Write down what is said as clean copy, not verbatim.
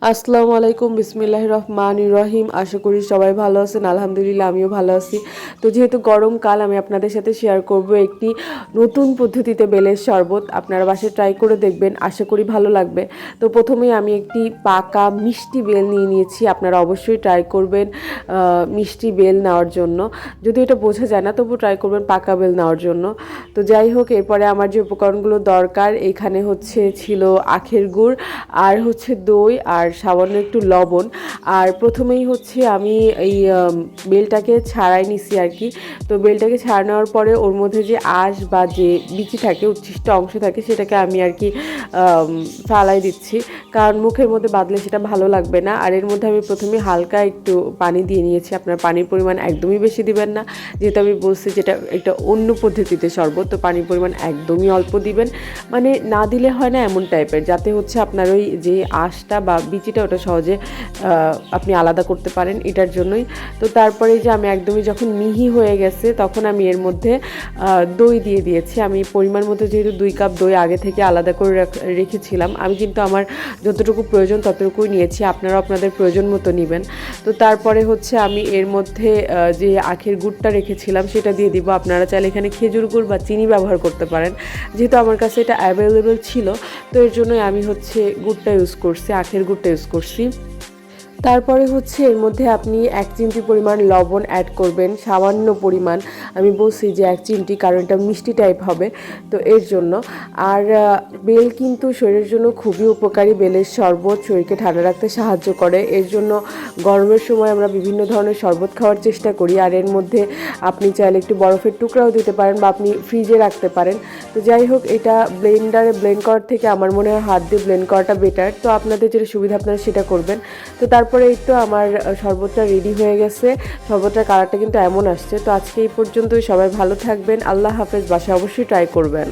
আসসালামু আলাইকুম, বিসমিল্লাহির রহমানির রহিম। আশা করি সবাই ভালো আছেন। আলহামদুলিল্লাহ আমিও ভালো আছি। তো যেহেতু গরমকাল, আমি আপনাদের সাথে শেয়ার করব একটি নতুন পদ্ধতিতে বেলের শরবত। আপনারা বাসায় ট্রাই করে দেখবেন, আশা করি ভালো লাগবে। তো প্রথমেই আমি একটি পাকা মিষ্টি বেল নিয়ে নিয়েছি। আপনারা অবশ্যই ট্রাই করবেন মিষ্টি বেল নেওয়ার জন্য। যদি এটা বোঝা যায় না, তবু ট্রাই করবেন পাকা বেল নেওয়ার জন্য। তো যাই হোক, এরপরে আমার যে উপকরণগুলো দরকার, এখানে ছিল আখের গুড়, আর দই, আর সামান্য একটু লবণ। আর প্রথমেই আমি এই বেলটাকে ছাড়াই নিছি আর কি। তো বেলটাকে ছাড়া নেওয়ার পরে ওর মধ্যে যে আঁশ বা যে বিচি থাকে, উচ্ছিষ্ট অংশ থাকে, সেটাকে আমি আর কি ফালাই দিচ্ছি, কারণ মুখের মধ্যে বাঁধলে সেটা ভালো লাগবে না। আর এর মধ্যে আমি প্রথমে হালকা একটু পানি দিয়ে নিয়েছি। আপনার পানির পরিমাণ একদমই বেশি দিবেন না, যেহেতু আমি বলছি যেটা একটা অন্য পদ্ধতিতে শরবত, তো পানির পরিমাণ একদমই অল্প দিবেন। মানে না দিলে হয় না এমন টাইপের, যাতে আপনার ওই যে আঁশটা বা বিচিটা ওটা সহজে আপনি আলাদা করতে পারেন, এটার জন্যই। তো তারপরে যে আমি একদমই যখন মিহি হয়ে গেছে, তখন আমি এর মধ্যে দই দিয়ে দিয়েছি। আমি পরিমাণ মতো যেহেতু 2 কাপ দই আগে থেকে আলাদা করে রেখেছিলাম, আমি কিন্তু আমার যতটুকু প্রয়োজন ততটুকুই নিয়েছি। আপনারা আপনাদের প্রয়োজন মতো নেবেন। তো তারপরে আমি এর মধ্যে যে আখের গুড়টা রেখেছিলাম সেটা দিয়ে দিব। আপনারা চাইলে এখানে খেজুর গুড় বা চিনি ব্যবহার করতে পারেন, যেহেতু আমার কাছে এটা অ্যাভেলেবেল ছিল। তো এর জন্যই আমি গুড়টা ইউজ করছি, আখের গুড়টা ইউজ করছি। তারপরে এর মধ্যে আপনি 1 চিমটি পরিমাণ লবণ অ্যাড করবেন, সামান্য পরিমাণ। আমি বলছি যে 1 চিমটি, কারণ এটা মিষ্টি টাইপ হবে, তো এর জন্য। আর বেল কিন্তু শরীরের জন্য খুবই উপকারী। বেলের শরবত শরীরকে ঠান্ডা রাখতে সাহায্য করে। এর জন্য গরমের সময় আমরা বিভিন্ন ধরনের শরবত খাওয়ার চেষ্টা করি। আর এর মধ্যে আপনি চাইলে একটু বরফের টুকরাও দিতে পারেন, বা আপনি ফ্রিজে রাখতে পারেন। তো যাই হোক, এটা ব্লেন্ডারে ব্লেন্ড করার থেকে আমার মনে হয় হাত দিয়ে ব্লেন্ড করাটা বেটার। তো আপনাদের যেটা সুবিধা আপনারা সেটা করবেন। তো তারপরে এই তো আমার শরবতটা রেডি হয়ে গেছে। শরবতটার কালারটা কিন্তু এমন আসছে। তো আজকে এই পর্যন্তই। সবাই ভালো থাকবেন। আল্লাহ হাফেজ। বাসায় অবশ্যই ট্রাই করবেন।